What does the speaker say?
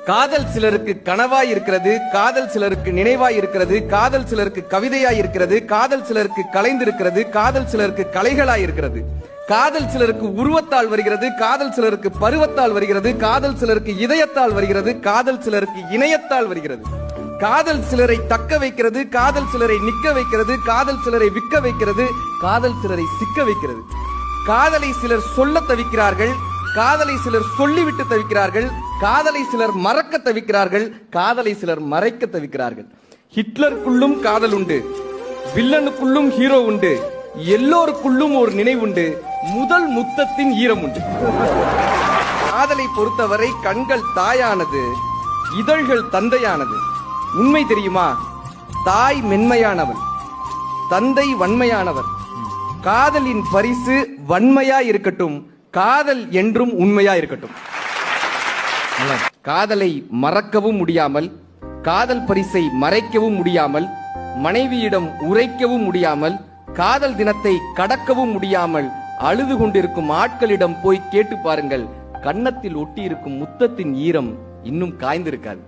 காதல் சிலருக்கு கனவாய் இருக்கிறது, காதல் சிலருக்கு நினைவாய் இருக்கிறது, காதல் சிலருக்கு கவிதையாய் இருக்கிறது, காதல் சிலருக்கு கலைந்திருக்கிறது, காதல் சிலருக்கு கலைகளாய் இருக்கிறது. காதல் சிலருக்கு உருவத்தால் வருகிறது, காதல் சிலருக்கு பருவத்தால் வருகிறது, காதல் சிலருக்கு இதயத்தால் வருகிறது, காதல் சிலருக்கு இணையத்தால் வருகிறது. காதல் சிலரை தக்க வைக்கிறது, காதல் சிலரை நிக்க வைக்கிறது, காதல் சிலரை விற்க வைக்கிறது, காதல் சிலரை சிக்க வைக்கிறது. காதலை சிலர் சொல்ல தவிக்கிறார்கள், காதலை சிலர் சொல்லிவிட்டு தவிக்கிறார்கள், காதலை சிலர் மறக்க தவிக்கிறார்கள், காதலை சிலர் மறைக்க தவிக்கிறார்கள். ஹிட்லருக்குள்ளும் காதல் உண்டு, வில்லனுக்குள்ளும் ஹீரோ உண்டு, எல்லோருக்குள்ளும் ஒரு நினைவுண்டு, முதல் முத்தத்தின் ஈரம் உண்டு. காதலை பொறுத்தவரை கண்கள் தாயானது, இதழ்கள் தந்தையானது. உண்மை தெரியுமா? தாய் மென்மையானவள், தந்தை வன்மையானவர். காதலின் பரிசு வன்மையா இருக்கட்டும், காதல் என்றும் உண்மையா இருக்கட்டும். காதலை மறக்கவும் முடியாமல், காதல் பரிசை மறைக்கவும் முடியாமல், மனைவியிடம் உரைக்கவும் முடியாமல், காதல் தினத்தை கடக்கவும் முடியாமல் அழுது கொண்டிருக்கும் ஆட்களிடம் போய் கேட்டு பாருங்கள், கன்னத்தில் ஒட்டி இருக்கும் முத்தத்தின் ஈரம் இன்னும் காய்ந்திருக்காது.